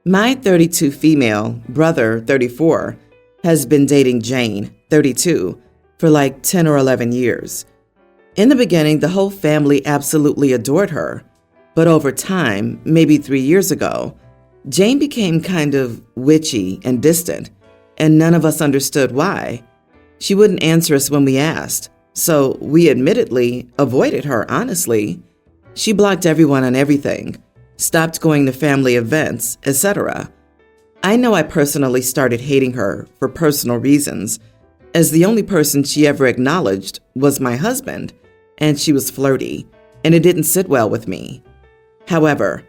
My 32 female brother, 34, has been dating Jane, 32, for like 10 or 11 years. In the beginning, the whole family absolutely adored her. But over time, maybe 3 years ago, Jane became kind of witchy and distant, and none of us understood why. She wouldn't answer us when we asked, so we admittedly avoided her, honestly. She blocked everyone on everything, stopped going to family events, etc. I know I personally started hating her for personal reasons, as the only person she ever acknowledged was my husband, and she was flirty, and it didn't sit well with me. However,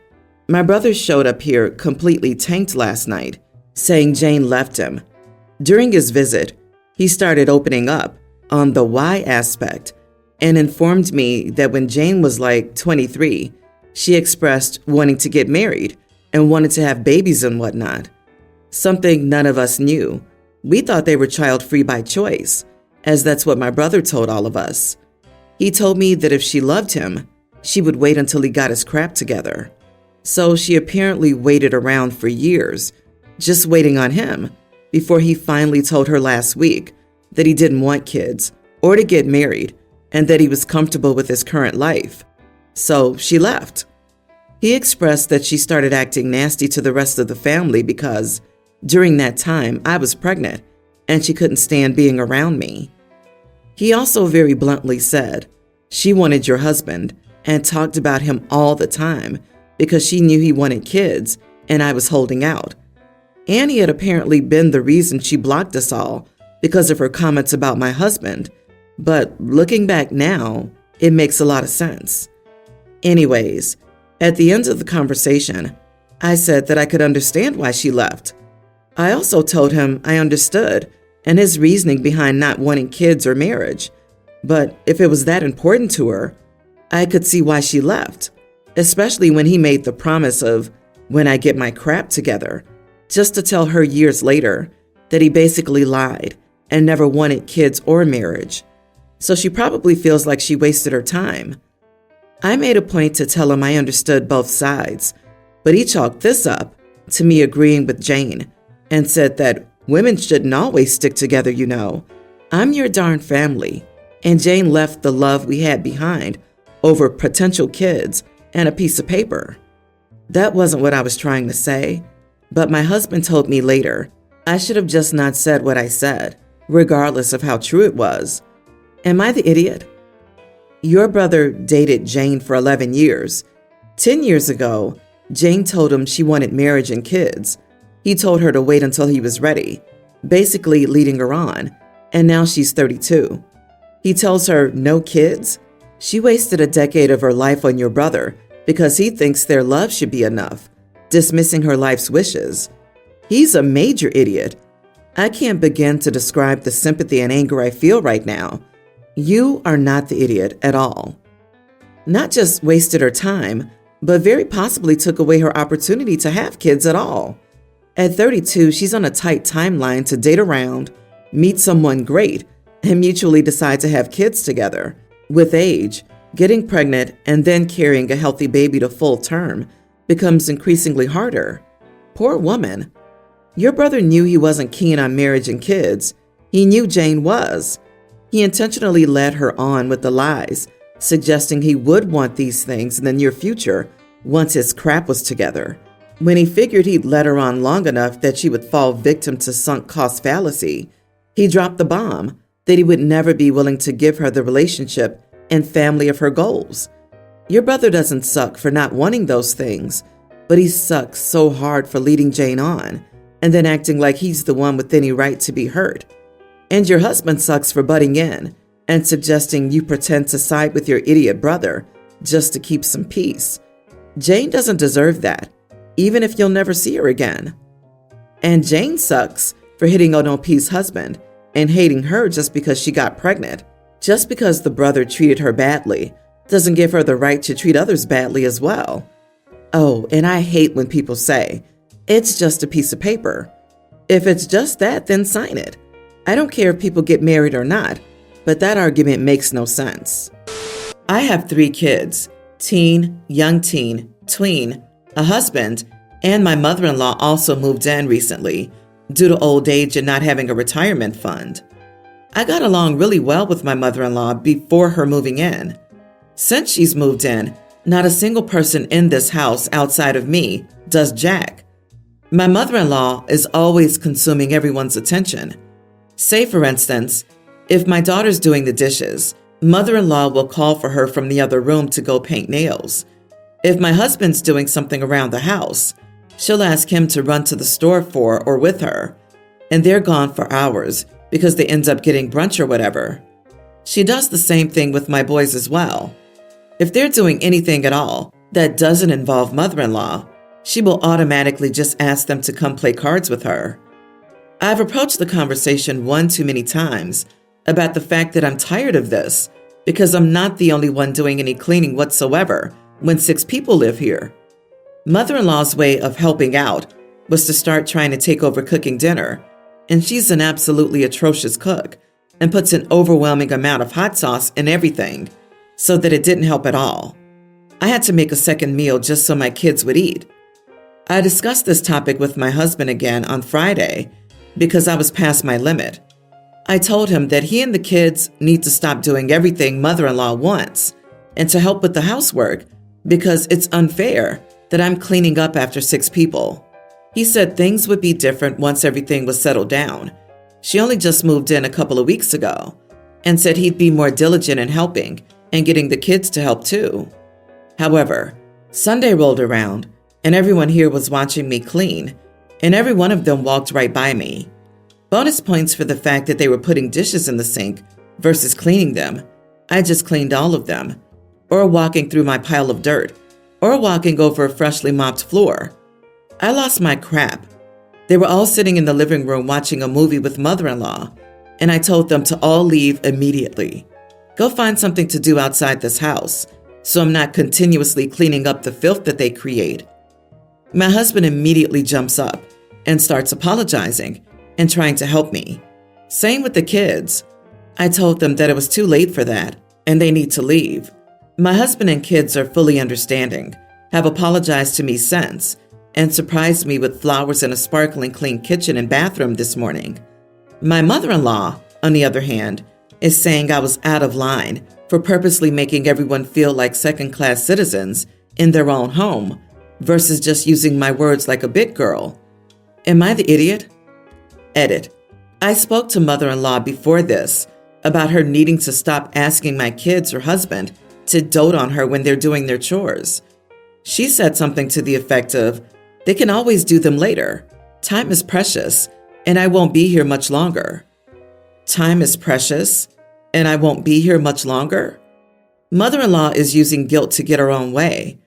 my brother showed up here completely tanked last night, saying Jane left him. During his visit, he started opening up on the why aspect and informed me that when Jane was like 23, she expressed wanting to get married and wanted to have babies and whatnot. Something none of us knew. We thought they were child-free by choice, as that's what my brother told all of us. He told me that if she loved him, she would wait until he got his crap together. So she apparently waited around for years, just waiting on him, before he finally told her last week that he didn't want kids or to get married and that he was comfortable with his current life. So she left. He expressed that she started acting nasty to the rest of the family because during that time I was pregnant and she couldn't stand being around me. He also very bluntly said she wanted your husband and talked about him all the time because she knew he wanted kids and I was holding out. Annie had apparently been the reason she blocked us all because of her comments about my husband, but looking back now, it makes a lot of sense. Anyways, at the end of the conversation, I said that I could understand why she left. I also told him I understood and his reasoning behind not wanting kids or marriage, but if it was that important to her, I could see why she left, especially when he made the promise of when I get my crap together, just to tell her years later that he basically lied and never wanted kids or marriage. So she probably feels like she wasted her time. I made a point to tell him I understood both sides, but he chalked this up to me agreeing with Jane and said that women shouldn't always stick together, you know. I'm your darn family, and Jane left the love we had behind over potential kids and a piece of paper. That wasn't what I was trying to say, but my husband told me later I should have just not said what I said, regardless of how true it was. Am I the idiot? Your brother dated Jane for 11 years. 10 years ago, Jane told him she wanted marriage and kids. He told her to wait until he was ready, basically leading her on, and now she's 32. He tells her no kids? She wasted a decade of her life on your brother because he thinks their love should be enough, dismissing her life's wishes. He's a major idiot. I can't begin to describe the sympathy and anger I feel right now. You are not the idiot at all. Not just wasted her time, but very possibly took away her opportunity to have kids at all. At 32, she's on a tight timeline to date around, meet someone great, and mutually decide to have kids together. With age, getting pregnant and then carrying a healthy baby to full term becomes increasingly harder. Poor woman. Your brother knew he wasn't keen on marriage and kids. He knew Jane was. He intentionally led her on with the lies, suggesting he would want these things in the near future once his crap was together. When he figured he'd let her on long enough that she would fall victim to sunk cost fallacy, he dropped the bomb that he would never be willing to give her the relationship and family of her goals. Your brother doesn't suck for not wanting those things, but he sucks so hard for leading Jane on and then acting like he's the one with any right to be hurt. And your husband sucks for butting in and suggesting you pretend to side with your idiot brother just to keep some peace. Jane doesn't deserve that, even if you'll never see her again. And Jane sucks for hitting on OP's husband and hating her just because she got pregnant. Just because the brother treated her badly doesn't give her the right to treat others badly as well. Oh, and I hate when people say, it's just a piece of paper. If it's just that, then sign it. I don't care if people get married or not, but that argument makes no sense. I have 3 kids, teen, young teen, tween, a husband, And my mother-in-law also moved in recently due to old age and not having a retirement fund. I got along really well with my mother-in-law before her moving in. Since she's moved in, not a single person in this house outside of me does jack. My mother-in-law is always consuming everyone's attention. Say, for instance, if my daughter's doing the dishes, mother-in-law will call for her from the other room to go paint nails. If my husband's doing something around the house, she'll ask him to run to the store for or with her, and they're gone for hours because they end up getting brunch or whatever. She does the same thing with my boys as well. If they're doing anything at all that doesn't involve mother-in-law, she will automatically just ask them to come play cards with her. I've approached the conversation one too many times about the fact that I'm tired of this because I'm not the only one doing any cleaning whatsoever when 6 people live here. Mother-in-law's way of helping out was to start trying to take over cooking dinner, and she's an absolutely atrocious cook and puts an overwhelming amount of hot sauce in everything so that it didn't help at all. I had to make a second meal just so my kids would eat. I discussed this topic with my husband again on Friday because I was past my limit. I told him that he and the kids need to stop doing everything mother-in-law wants and to help with the housework because it's unfair that I'm cleaning up after 6 people. He said things would be different once everything was settled down. She only just moved in a couple of weeks ago and said he'd be more diligent in helping and getting the kids to help too. However, Sunday rolled around and everyone here was watching me clean, and every one of them walked right by me. Bonus points for the fact that they were putting dishes in the sink versus cleaning them. I just cleaned all of them, or walking through my pile of dirt, or walking over a freshly mopped floor. I lost my crap. They were all sitting in the living room watching a movie with mother-in-law, and I told them to all leave immediately. Go find something to do outside this house, so I'm not continuously cleaning up the filth that they create. My husband immediately jumps up and starts apologizing and trying to help me. Same with the kids. I told them that it was too late for that and they need to leave. My husband and kids are fully understanding, have apologized to me since, and surprised me with flowers and a sparkling clean kitchen and bathroom this morning. My mother-in-law, on the other hand, is saying I was out of line for purposely making everyone feel like second-class citizens in their own home versus just using my words like a big girl. Am I the idiot? Edit. I spoke to mother-in-law before this about her needing to stop asking my kids or husband to dote on her when they're doing their chores. She said something to the effect of, they can always do them later. Time is precious, and I won't be here much longer. Time is precious, and I won't be here much longer? Mother-in-law is using guilt to get her own way.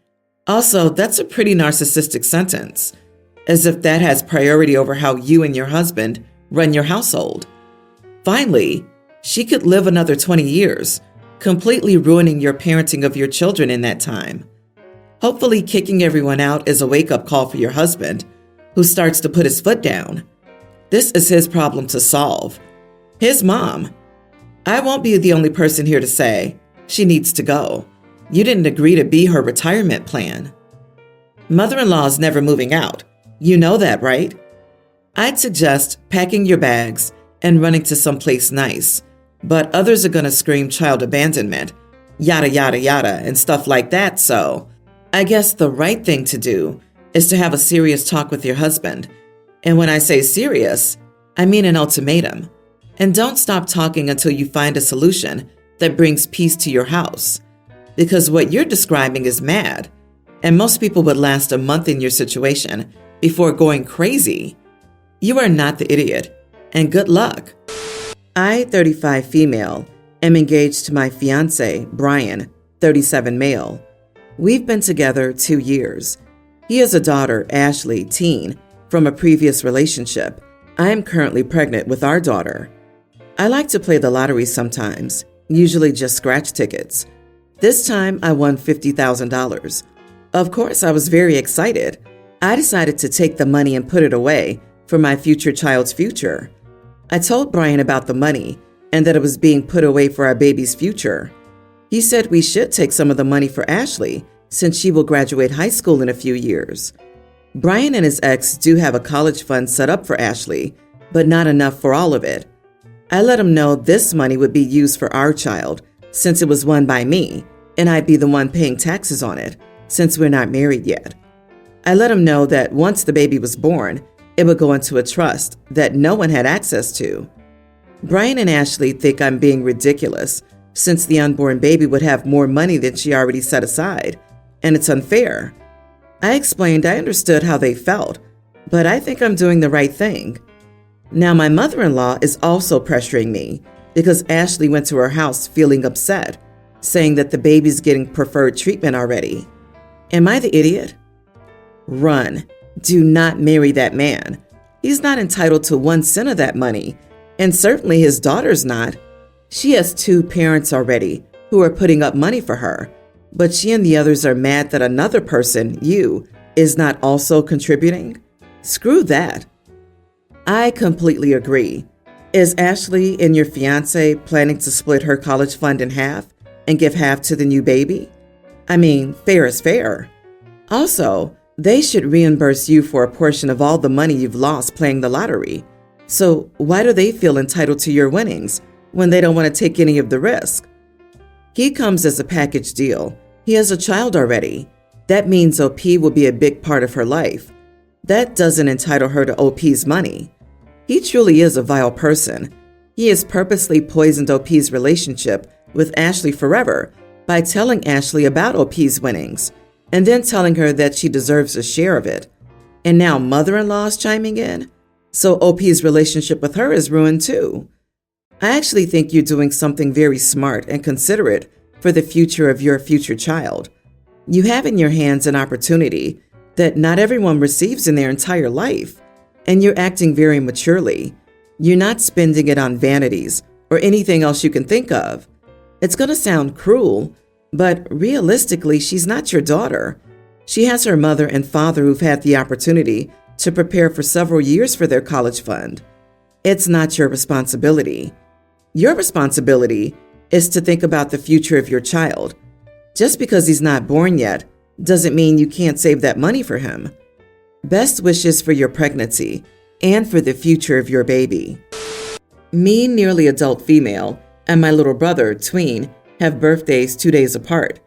Also, that's a pretty narcissistic sentence, as if that has priority over how you and your husband run your household. Finally, she could live another 20 years, completely ruining your parenting of your children in that time. Hopefully, kicking everyone out is a wake-up call for your husband, who starts to put his foot down. This is his problem to solve. His mom. I won't be the only person here to say, she needs to go. You didn't agree to be her retirement plan. Mother-in-law is never moving out. You know that, right? I'd suggest packing your bags and running to someplace nice, but others are going to scream child abandonment, yada, yada, yada, and stuff like that, so I guess the right thing to do is to have a serious talk with your husband. And when I say serious, I mean an ultimatum. And don't stop talking until you find a solution that brings peace to your house. Because what you're describing is mad, and most people would last a month in your situation before going crazy. You are not the idiot, and good luck. I, 35 female, am engaged to my fiancé, Brian, 37 male. We've been together 2 years. He has a daughter, Ashley, teen, from a previous relationship. I am currently pregnant with our daughter. I like to play the lottery sometimes, usually just scratch tickets. This time I won $50,000. Of course, I was very excited. I decided to take the money and put it away for my future child's future. I told Brian about the money and that it was being put away for our baby's future. He said we should take some of the money for Ashley since she will graduate high school in a few years. Brian and his ex do have a college fund set up for Ashley, but not enough for all of it. I let him know this money would be used for our child, since it was won by me, and I'd be the one paying taxes on it, since we're not married yet. I let him know that once the baby was born, it would go into a trust that no one had access to. Brian and Ashley think I'm being ridiculous, since the unborn baby would have more money than she already set aside, and it's unfair. I explained I understood how they felt, but I think I'm doing the right thing. Now my mother-in-law is also pressuring me because Ashley went to her house feeling upset, saying that the baby's getting preferred treatment already. Am I the idiot? Run. Do not marry that man. He's not entitled to 1 cent of that money, and certainly his daughter's not. She has 2 parents already who are putting up money for her, but she and the others are mad that another person, you, is not also contributing. Screw that. I completely agree. Is Ashley and your fiance planning to split her college fund in half and give half to the new baby? I mean, fair is fair. Also, they should reimburse you for a portion of all the money you've lost playing the lottery. So why do they feel entitled to your winnings when they don't want to take any of the risk? He comes as a package deal. He has a child already. That means OP will be a big part of her life. That doesn't entitle her to OP's money. He truly is a vile person. He has purposely poisoned OP's relationship with Ashley forever by telling Ashley about OP's winnings and then telling her that she deserves a share of it. And now mother-in-law is chiming in? So OP's relationship with her is ruined too. I actually think you're doing something very smart and considerate for the future of your future child. You have in your hands an opportunity that not everyone receives in their entire life, and you're acting very maturely. You're not spending it on vanities or anything else you can think of. It's going to sound cruel, but realistically, she's not your daughter. She has her mother and father who've had the opportunity to prepare for several years for their college fund. It's not your responsibility. Your responsibility is to think about the future of your child. Just because he's not born yet doesn't mean you can't save that money for him. Best wishes for your pregnancy and for the future of your baby. Me, nearly adult female, and my little brother, tween, have birthdays 2 days apart.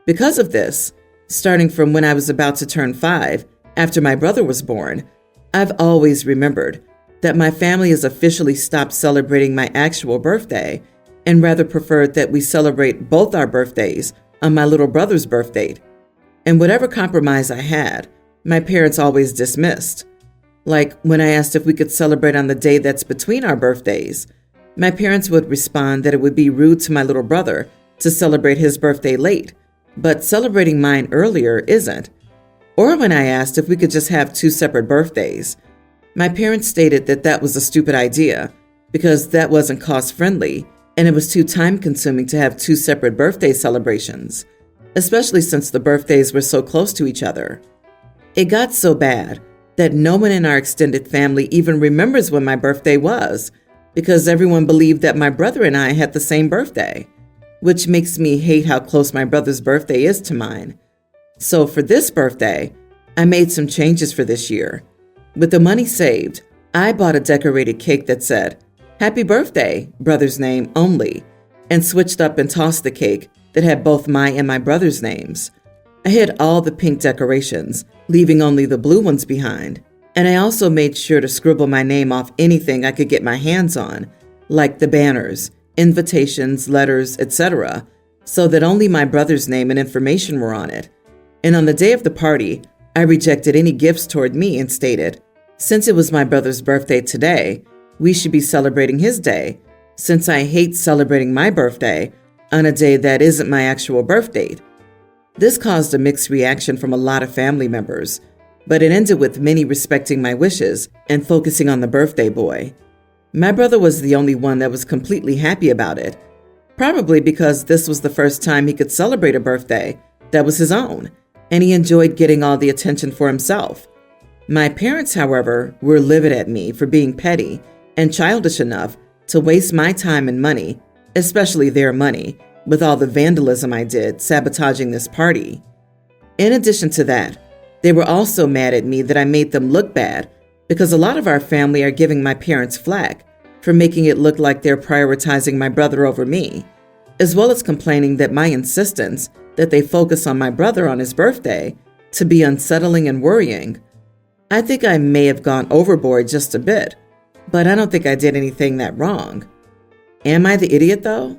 Because of this, starting from when I was about to turn 5, after my brother was born, I've always remembered that my family has officially stopped celebrating my actual birthday and rather preferred that we celebrate both our birthdays on my little brother's birth date. And whatever compromise I had, my parents always dismissed. Like when I asked if we could celebrate on the day that's between our birthdays, my parents would respond that it would be rude to my little brother to celebrate his birthday late, but celebrating mine earlier isn't. Or when I asked if we could just have 2 separate birthdays, my parents stated that that was a stupid idea because that wasn't cost-friendly and it was too time-consuming to have 2 separate birthday celebrations, especially since the birthdays were so close to each other. It got so bad that no one in our extended family even remembers when my birthday was because everyone believed that my brother and I had the same birthday, which makes me hate how close my brother's birthday is to mine. So for this birthday, I made some changes for this year. With the money saved, I bought a decorated cake that said, "Happy birthday, brother's name only," and switched up and tossed the cake that had both my and my brother's names. I hid all the pink decorations, leaving only the blue ones behind. And I also made sure to scribble my name off anything I could get my hands on, like the banners, invitations, letters, etc., so that only my brother's name and information were on it. And on the day of the party, I rejected any gifts toward me and stated, since it was my brother's birthday today, we should be celebrating his day, since I hate celebrating my birthday on a day that isn't my actual birth date. This caused a mixed reaction from a lot of family members, but it ended with many respecting my wishes and focusing on the birthday boy. My brother was the only one that was completely happy about it, probably because this was the first time he could celebrate a birthday that was his own, and he enjoyed getting all the attention for himself. My parents, however, were livid at me for being petty and childish enough to waste my time and money, especially their money, with all the vandalism I did sabotaging this party. In addition to that, They were also mad at me that I made them look bad because a lot of our family are giving my parents flack for making it look like they're prioritizing my brother over me, as well as complaining that my insistence that they focus on my brother on his birthday to be unsettling and worrying. I think I may have gone overboard just a bit, but I don't think I did anything that wrong. Am I the idiot though?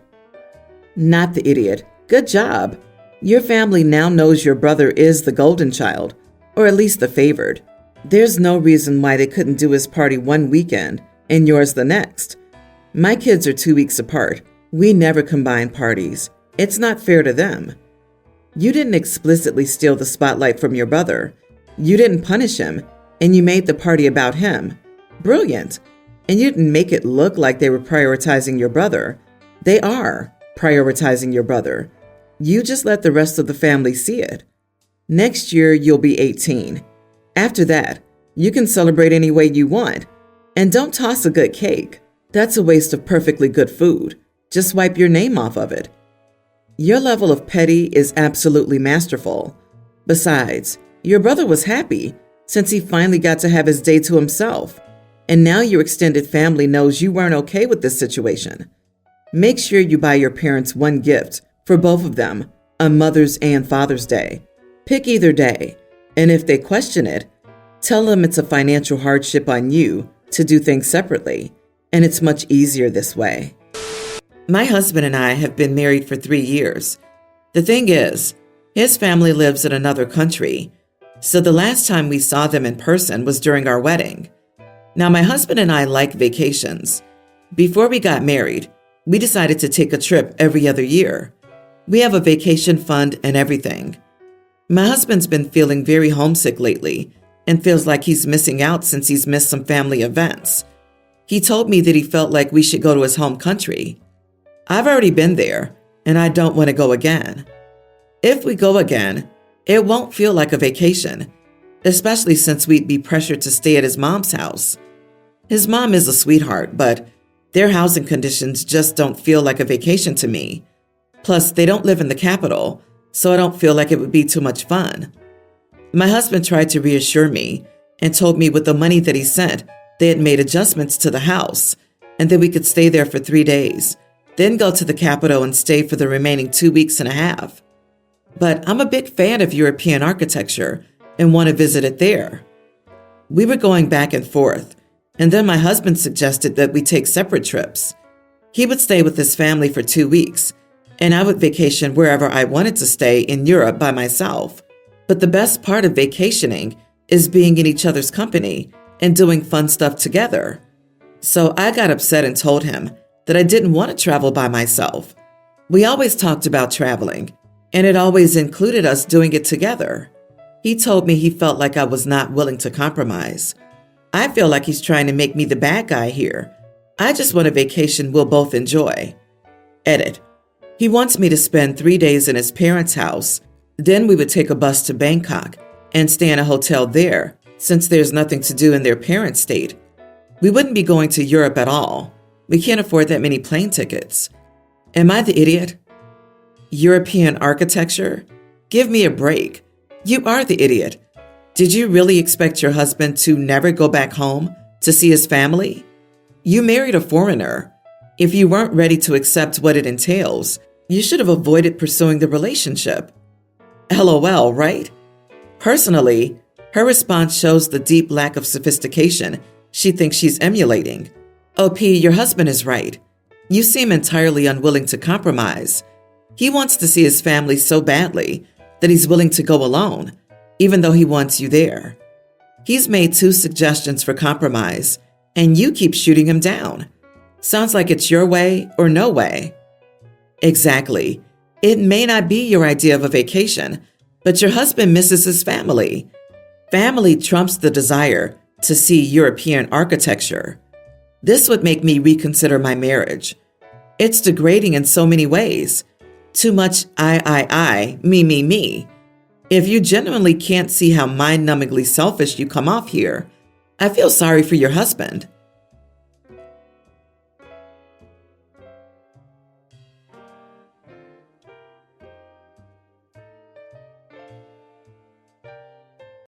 Not the idiot. Good job. Your family now knows your brother is the golden child, or at least the favored. There's no reason why they couldn't do his party one weekend and yours the next. My kids are 2 weeks apart. We never combine parties. It's not fair to them. You didn't explicitly steal the spotlight from your brother. You didn't punish him, and you made the party about him. Brilliant. And you didn't make it look like they were prioritizing your brother. They are prioritizing your brother. You just let the rest of the family see it. Next year, you'll be 18. After that, you can celebrate any way you want. And don't toss a good cake. That's a waste of perfectly good food. Just wipe your name off of it. Your level of petty is absolutely masterful. Besides, your brother was happy since he finally got to have his day to himself. And now your extended family knows you weren't okay with this situation. Make sure you buy your parents one gift for both of them on Mother's and Father's Day. Pick either day, and if they question it, tell them it's a financial hardship on you to do things separately, and it's much easier this way. My husband and I have been married for 3 years. The thing is, his family lives in another country, so the last time we saw them in person was during our wedding. Now, my husband and I like vacations. Before we got married, we decided to take a trip every other year. We have a vacation fund and everything. My husband's been feeling very homesick lately and feels like he's missing out since he's missed some family events. He told me that he felt like we should go to his home country. I've already been there, and I don't want to go again. If we go again, it won't feel like a vacation, especially since we'd be pressured to stay at his mom's house. His mom is a sweetheart, but their housing conditions just don't feel like a vacation to me. Plus, they don't live in the capital, so I don't feel like it would be too much fun. My husband tried to reassure me and told me with the money that he sent, they had made adjustments to the house and that we could stay there for 3 days, then go to the capital and stay for the remaining 2 weeks and a half. But I'm a big fan of European architecture and want to visit it there. We were going back and forth, and then my husband suggested that we take separate trips. He would stay with his family for 2 weeks, and I would vacation wherever I wanted to stay in Europe by myself. But the best part of vacationing is being in each other's company and doing fun stuff together. So I got upset and told him that I didn't want to travel by myself. We always talked about traveling, and it always included us doing it together. He told me he felt like I was not willing to compromise. I feel like he's trying to make me the bad guy here. I just want a vacation we'll both enjoy. Edit. He wants me to spend 3 days in his parents' house. Then we would take a bus to Bangkok and stay in a hotel there, since there's nothing to do in their parent state. We wouldn't be going to Europe at all. We can't afford that many plane tickets. Am I the idiot? European architecture? Give me a break. You are the idiot. Did you really expect your husband to never go back home to see his family? You married a foreigner. If you weren't ready to accept what it entails, you should have avoided pursuing the relationship. LOL, right? Personally, her response shows the deep lack of sophistication she thinks she's emulating. OP, your husband is right. You seem entirely unwilling to compromise. He wants to see his family so badly that he's willing to go alone, even though he wants you there. He's made 2 suggestions for compromise, and you keep shooting him down. Sounds like it's your way or no way. Exactly. It may not be your idea of a vacation, but your husband misses his family. Family trumps the desire to see European architecture. This would make me reconsider my marriage. It's degrading in so many ways. Too much I, me. If you genuinely can't see how mind-numbingly selfish you come off here, I feel sorry for your husband.